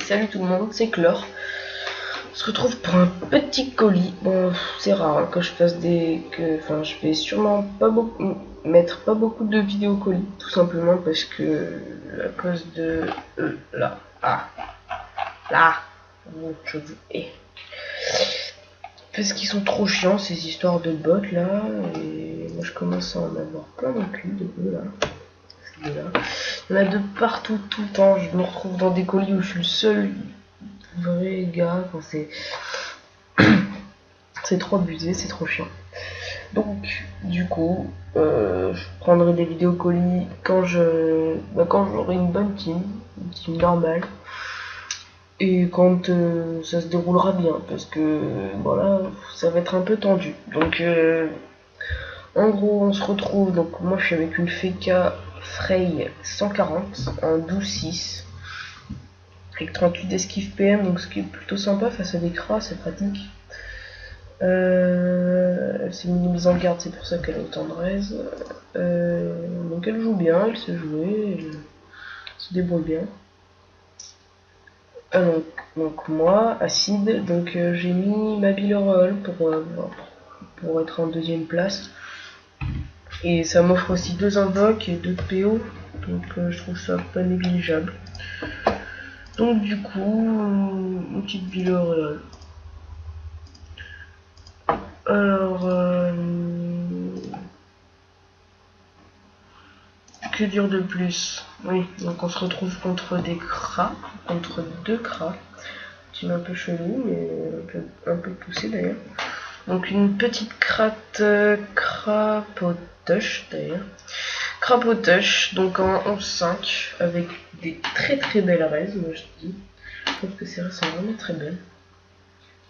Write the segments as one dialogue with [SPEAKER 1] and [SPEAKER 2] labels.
[SPEAKER 1] salut tout le monde, c'est Chlore. On se retrouve pour un petit colis. Bon, c'est rare hein, que je fasse Enfin, je vais sûrement mettre pas beaucoup de vidéos colis, tout simplement parce que à cause de là, je vous hais. Parce qu'ils sont trop chiants ces histoires de bots là, et moi je commence à en avoir plein de cul de eux là. Il y en a de partout, tout le temps. Je me retrouve dans des colis où je suis le seul vrai gars. Enfin, c'est trop abusé, c'est trop chiant. Donc, du coup, je prendrai des vidéos colis quand j'aurai une bonne team normale. Et quand ça se déroulera bien, parce que voilà, ça va être un peu tendu. Donc, en gros, on se retrouve. Donc, moi, je suis avec une Feka Frey 140 en 12.6 avec 38 d'esquive PM, donc ce qui est plutôt sympa face à des cras, c'est pratique. Elle s'est mise en garde, c'est pour ça qu'elle a autant de raise. Donc elle joue bien, elle sait jouer, elle se débrouille bien. Donc moi, acide, donc j'ai mis ma Billerol pour être en deuxième place. Et ça m'offre aussi 2 invoques et 2 PO, donc je trouve ça pas négligeable. Donc du coup, une petite Billerol. Alors, que dire de plus? Oui, donc on se retrouve contre des cras, contre 2 cras. C'est un peu chelou, mais un peu poussé d'ailleurs. Donc une petite crapotush d'ailleurs. Crapotush, donc en 11.5, avec des très belles raises, moi je dis. Je trouve que ces raises sont vraiment très belles.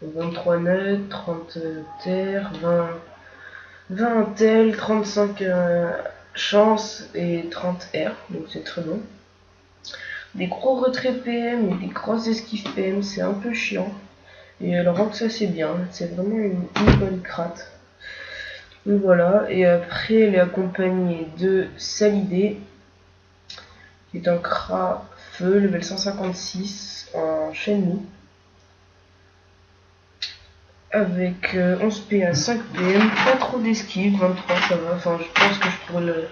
[SPEAKER 1] 23 nœuds, 30 terres, 20 tel, 35 chance et 30 R, donc c'est très bon. Des gros retraits PM et des grosses esquives PM, c'est un peu chiant. Et elle rend que ça c'est bien, c'est vraiment une bonne crate. Donc voilà, et après elle est accompagnée de Salidé, qui est un crat feu, level 156 en Shenmue. Avec 11 PA, 5 PM, pas trop d'esquive, 23 ça va, enfin je pense que je pourrais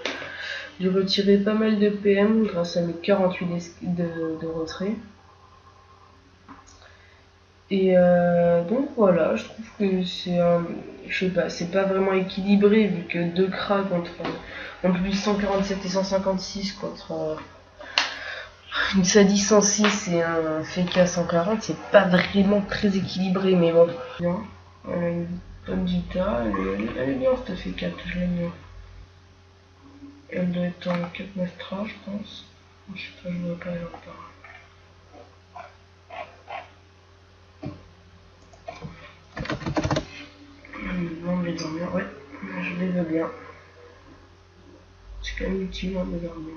[SPEAKER 1] lui retirer pas mal de PM grâce à mes 48 de retrait. Et donc voilà, je trouve que c'est je sais pas, c'est pas vraiment équilibré vu que 2 cras contre en plus 147 et 156 contre une Sadi 106 et un Feka 140, c'est pas vraiment très équilibré, mais bon. Bien. Elle a une bonne Vita, elle est bien cette Feka, je l'aime bien. Elle doit être en 4 Mastra, je pense. Je sais pas, je vois pas, elle en parle. On les dormir, ouais, je les veux bien. C'est quand même utile de dormir.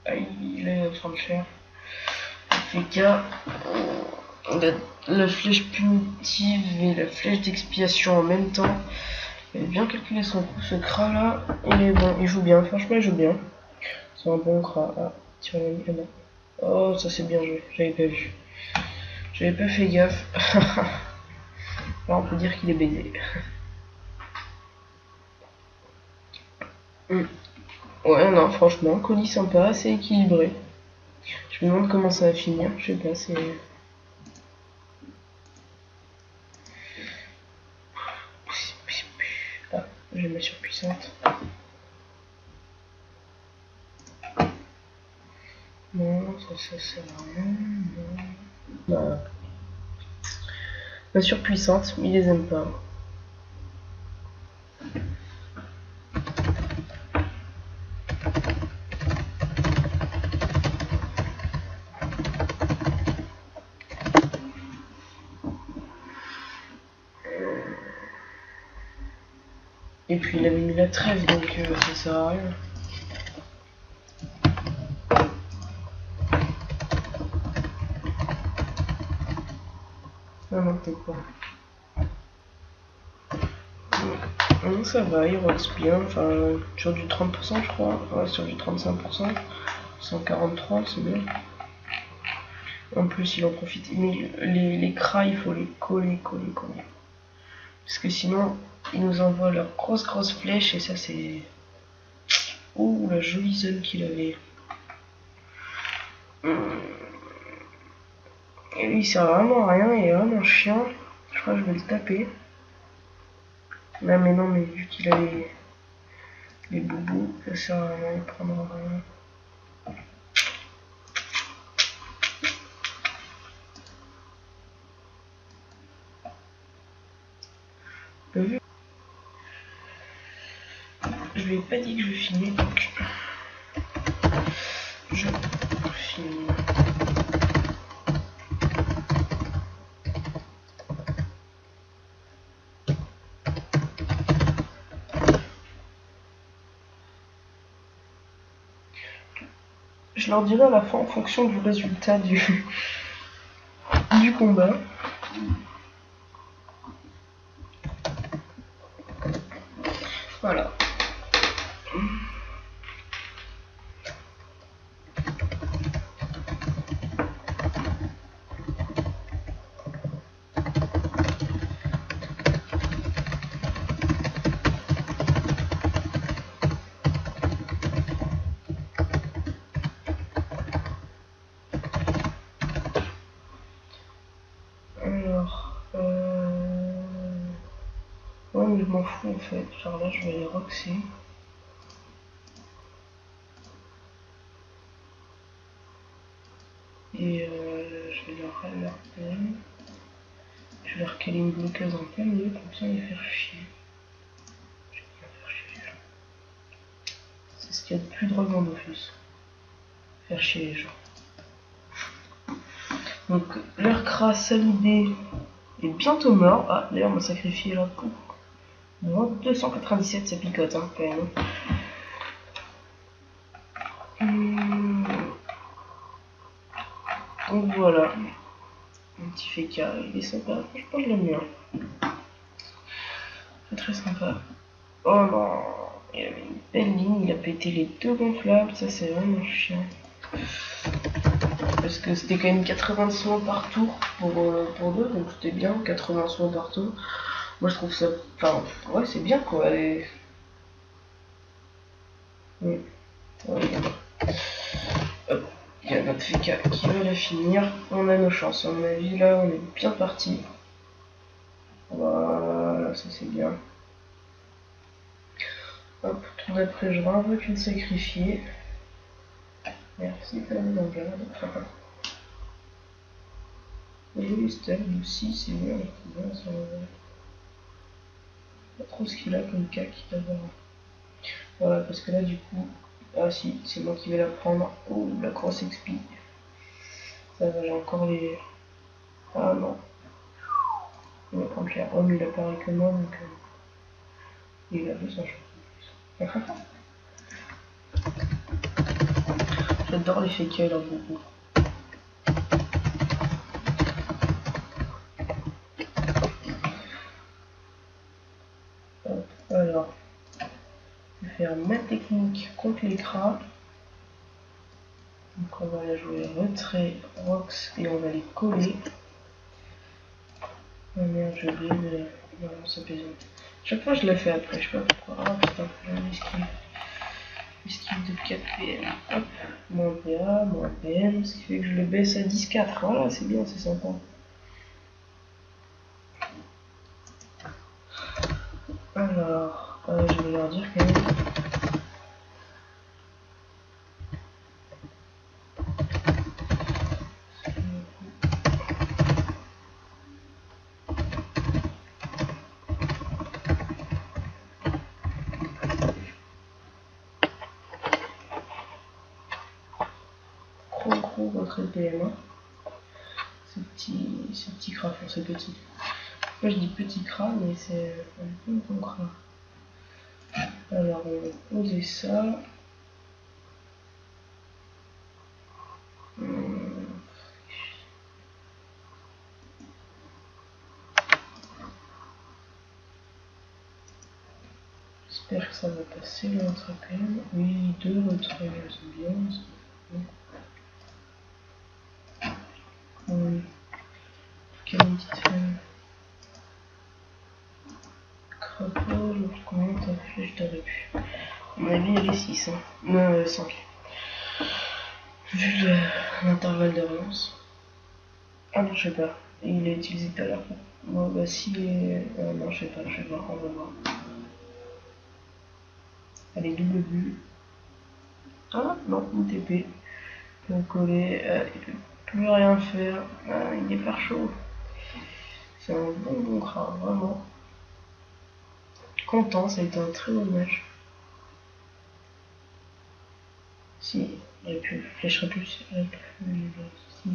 [SPEAKER 1] Aïe, il est en train de faire. Feka, la flèche punitive et la flèche d'expiation en même temps. Il a bien calculé son coup, ce crat là. Il est bon, il joue bien, franchement il joue bien. C'est un bon crat. Ah, tiens, il y en a. Oh, ça c'est bien joué, j'avais pas vu. J'avais pas fait gaffe. Là on peut dire qu'il est baisé. Ouais, non, franchement, colis sympa, assez équilibré. Je me demande comment ça va finir, je sais pas, c'est... Ah, j'ai ma surpuissante. Non, ça sert à rien. Non. Bah, ma surpuissante, mais il les aime pas. Et puis il avait mis la trêve, donc ça sert à rien. Ah non, peut-être pas. Non, ça va, il roxe bien, enfin sur du 30% je crois, ouais, sur du 35%. 143, c'est bien. En plus, il en profite. Mais les cras, il faut les coller. Parce que sinon, ils nous envoient leurs grosses flèches et ça, c'est... Oh, la jolie zone qu'il avait. Et lui, il sert vraiment à rien, il est vraiment chiant. Je crois que je vais le taper. Là, mais non, mais vu qu'il a les boubous, ça sert à rien, il prendra rien. Vu, je lui ai pas dit que je filmais, donc je filme. Je leur dirai à la fin en fonction du résultat du combat. Voilà. Alors, ouais, mais je m'en fous en fait. Genre là, je vais les roxer. Et je vais leur peine. Je vais leur caler une bloqueuse en plein milieu, comme ça, les faire chier. C'est ce qu'il y a de plus drôle dans Dofus. Faire chier les gens. Donc, leur crasse salidé est bientôt mort. Ah, d'ailleurs, on m'a sacrifié la peau. Bon, 297, ça picote, hein, quand même. Donc voilà. Un petit féca, il est sympa. Franchement, je l'aime bien. C'est très sympa. Oh non, il avait une belle ligne, il a pété les deux gonflables, ça c'est vraiment chiant. Parce que c'était quand même 80 soins par tour pour deux, donc c'était bien, 80 soins par tour. Moi je trouve ça, enfin, ouais c'est bien quoi. Et... Ouais, hop, il y a notre féca qui va la finir. On a nos chances, à mon avis là on est bien parti. Voilà, ça c'est bien. Hop, tour d'après je réinvoque une sacrifiée. Merci, pas mis en garde. Et step aussi, c'est bien, pas trop ce qu'il a comme cac d'abord. Voilà, parce que là du coup, ah si, c'est moi qui vais la prendre. Oh, la grosse XP. Ça va, j'ai encore les... Ah non. On va prendre clair. Oh, mais il apparaît que moi, donc... il a 200 choses. J'adore les fécailles, là, beaucoup. Alors, je vais faire ma technique contre l'écran. Donc on va la jouer retrait, rox et on va les coller. Oh merde, j'ai oublié de la... Non, ça pèse. Chaque fois je la fais après, je sais pas pourquoi. Ah putain, j'ai un esquive de 4 PM. Hop, moins PA, moins PM, ce qui fait que je le baisse à 10-4. Voilà, c'est bien, c'est sympa. Alors, je vais leur dire quand même. Gros retrait PM1. Ce petit cra, enfin c'est petit. Moi je dis petit cra, mais c'est un peu un bon cra. Alors on va poser ça. J'espère que ça va passer le retrait PM. Oui, deux retraits, c'est bien. Quelle petite crapaud, combien ta flèche de réput? À mon avis, elle est 6, hein. Non, 5. Vu l'intervalle de relance. Ah non, je sais pas. Il l'a utilisé tout à l'heure. Bon, bah si. Non, je sais pas, je vais voir, on va voir. Allez, double but. Ah non, une TP. On coller, il peut plus rien faire. Ah, il est pas chaud. C'est un bon crabe, vraiment. Content, ça a été un très bon match. Si, il aurait pu flèche plus. Si.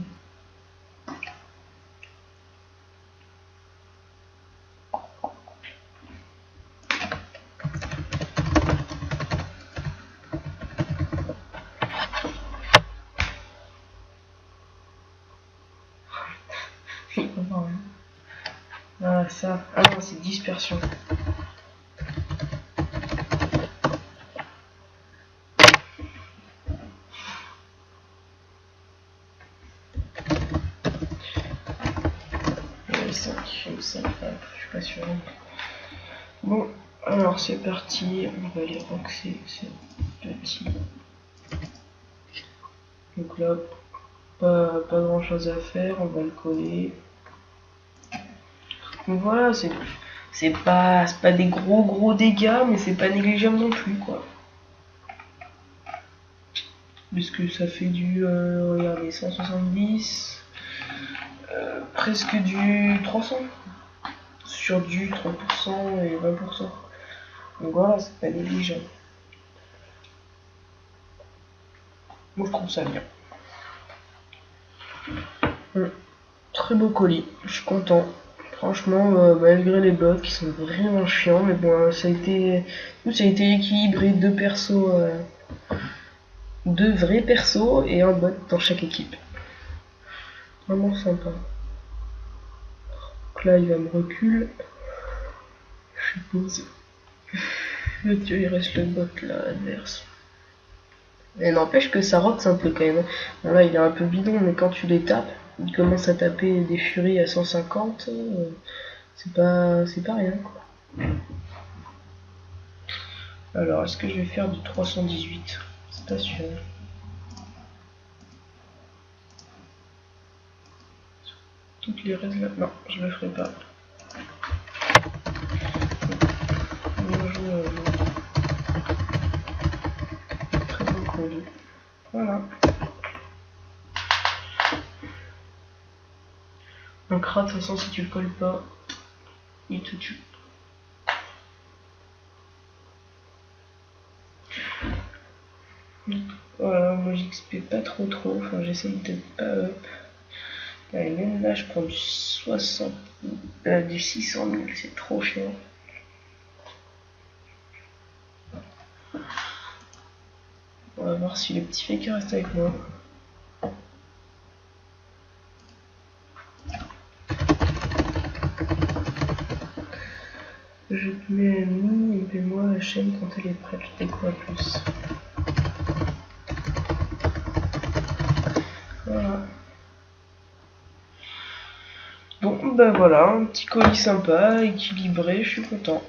[SPEAKER 1] Ah ça, ah non, c'est dispersion. Le 5, je suis pas sûr. Bon, alors c'est parti, on va aller roxer ce petit. Donc là, pas grand chose à faire, on va le coller. Donc voilà, c'est pas des gros dégâts, mais c'est pas négligeable non plus, quoi. Puisque ça fait du, regardez, 170, presque du 300, sur du 30% et 20%. Donc voilà, c'est pas négligeable. Moi je trouve ça bien. Très beau colis, je suis content. Franchement, malgré les bots qui sont vraiment chiants, mais bon, ça a été équilibré, deux vrais persos et un bot dans chaque équipe. Vraiment sympa. Donc là, il va me reculer. Je suppose. Le dieu, il reste le bot là, adverse. Et n'empêche que ça rote un peu quand même. Bon, là, il est un peu bidon, mais quand tu les tapes, il commence à taper des furies à 150. C'est pas rien, quoi. Alors, est-ce que je vais faire du 318? C'est pas sûr. Toutes les restes là. Non, je le ferai pas. Très bon colis. Voilà. Un crat, de toute façon, si tu le colles pas, il te tue. Voilà, moi j'XP pas trop, enfin j'essaye de pas up. Allez, même là je prends du 60, du 600 000, c'est trop cher. On va voir si le petit faker reste avec moi. Je te mets ami et fais-moi la chaîne quand elle est prête. Je quoi plus. Voilà. Bon, ben voilà, un petit colis sympa, équilibré, je suis content.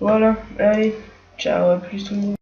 [SPEAKER 1] Voilà, allez, ciao, à plus tout le monde.